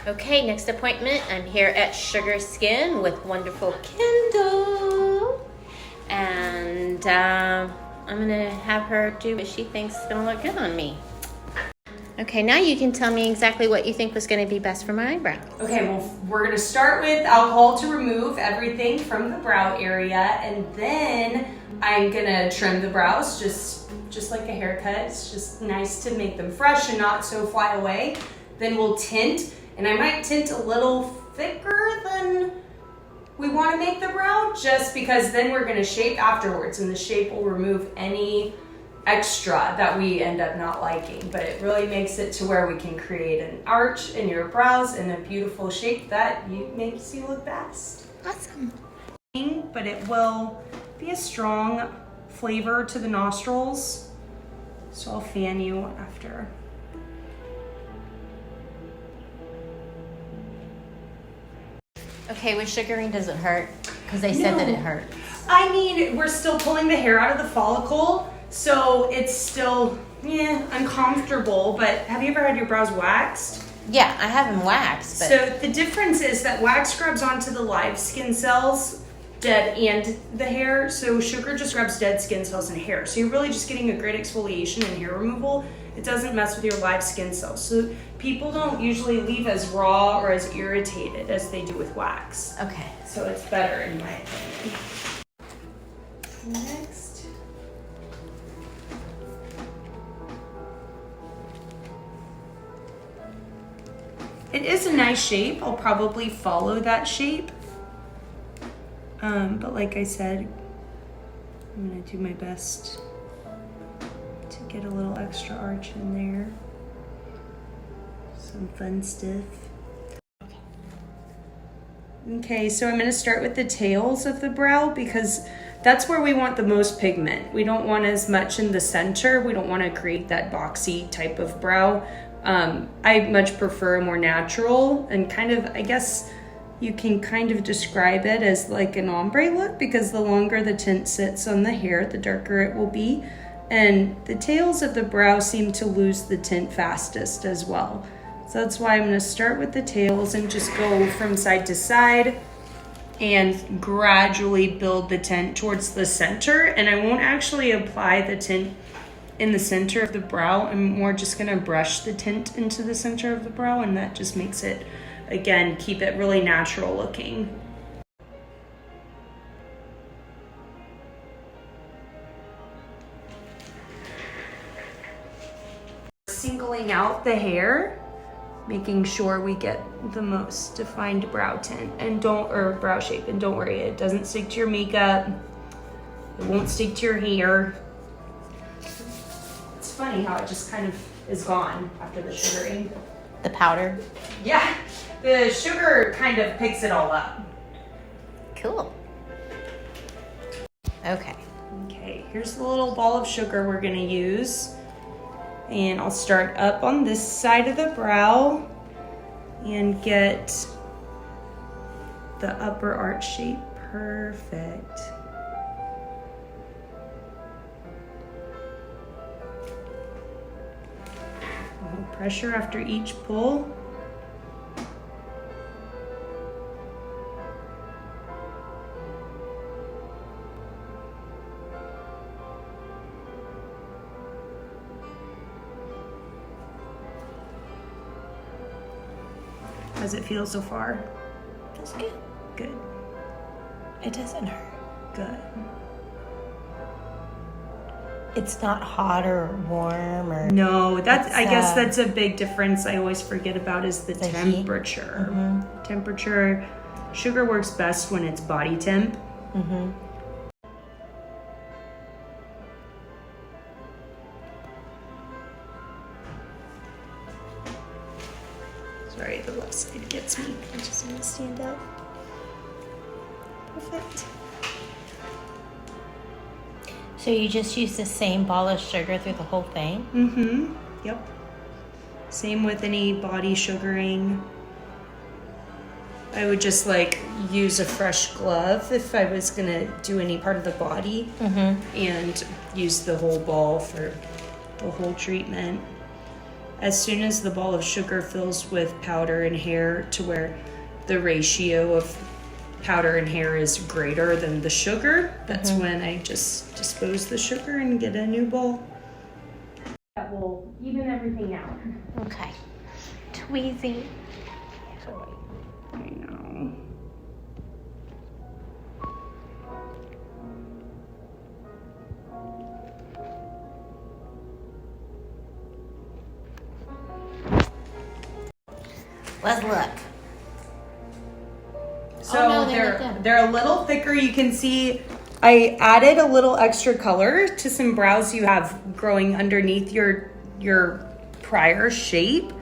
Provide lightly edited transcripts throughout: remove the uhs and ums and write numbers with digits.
Okay, next appointment. I'm here at Sugar Skin with wonderful Kendall. And I'm gonna have her do what she thinks is gonna look good on me. Okay, now you can tell me exactly what you think was gonna be best for my eyebrow. Okay, well, we're gonna start with alcohol to remove everything from the brow area, and then I'm gonna trim the brows just like a haircut. It's just nice to make them fresh and not so fly away. Then we'll tint, and I might tint a little thicker than we want to make the brow, just because then we're gonna shape afterwards, and the shape will remove any extra that we end up not liking. But it really makes it to where we can create an arch in your brows in a beautiful shape that makes you look best. Awesome. But it will be a strong flavor to the nostrils. So I'll fan you after. Okay, with sugaring, does it hurt? Because they said that it hurt. I mean, we're still pulling the hair out of the follicle, so it's still, uncomfortable. But have you ever had your brows waxed? Yeah, I have them waxed. But... So the difference is that wax grabs onto the live skin cells, dead and the hair. So sugar just grabs dead skin cells and hair. So you're really just getting a great exfoliation and hair removal. It doesn't mess with your live skin cells. So people don't usually leave as raw or as irritated as they do with wax. Okay. So it's better in my opinion. Next. It is a nice shape. I'll probably follow that shape. But like I said, I'm gonna do my best to get a little extra arch in there. Some fun stuff. Okay, so I'm gonna start with the tails of the brow because that's where we want the most pigment. We don't want as much in the center. We don't want to create that boxy type of brow. I much prefer a more natural and kind of, I guess you can kind of describe it as like an ombre look, because the longer the tint sits on the hair, the darker it will be. And the tails of the brow seem to lose the tint fastest as well. So that's why I'm gonna start with the tails and just go from side to side and gradually build the tint towards the center. And I won't actually apply the tint in the center of the brow. I'm more just gonna brush the tint into the center of the brow, and that just makes it, again, keep it really natural looking. Singling out the hair, making sure we get the most defined brow tint and brow shape, and don't worry, it doesn't stick to your makeup. It won't stick to your hair. It's funny how it just kind of is gone after the sugaring. The powder? Yeah, the sugar kind of picks it all up. Cool. Okay. Okay, here's the little ball of sugar we're gonna use. And I'll start up on this side of the brow and get the upper arch shape perfect. A little pressure after each pull. How's it feel so far? That's good. Good. It doesn't hurt. Good. It's not hot or warm or... No, I guess that's a big difference I always forget about is the temperature. Mm-hmm. Temperature, sugar works best when it's body temp. Mm-hmm. Sorry, the left side gets me. I just want to stand up. Perfect. So you just use the same ball of sugar through the whole thing? Mm-hmm. Yep. Same with any body sugaring. I would just like use a fresh glove if I was gonna do any part of the body, and use the whole ball for the whole treatment. as soon as the ball of sugar fills with powder and hair to where the ratio of powder and hair is greater than the sugar, that's when I just dispose the sugar and get a new bowl. That will even everything out. Okay. Tweezy. I know. Let's look. So Oh, no, they look good. they're a little thicker. You can see I added a little extra color to some brows you have growing underneath your prior shape,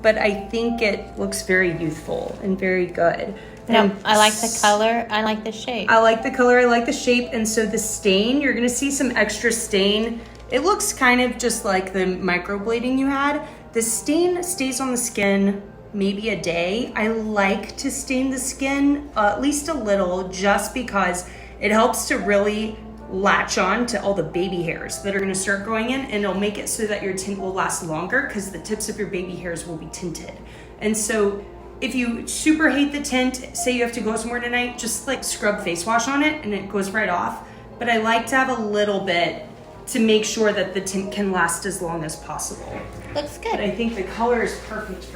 but I think it looks very youthful and very good. No, And I like the color. I like the shape. I like the color, I like the shape, and so the stain, you're gonna see some extra stain. It looks kind of just like the microblading you had. The stain stays on the skin maybe a day. I like to stain the skin at least a little, just because it helps to really latch on to all the baby hairs that are gonna start growing in, and it'll make it so that your tint will last longer because the tips of your baby hairs will be tinted. And so if you super hate the tint, say you have to go somewhere tonight, just like scrub face wash on it and it goes right off. But I like to have a little bit to make sure that the tint can last as long as possible. Looks But good. I think the color is perfect for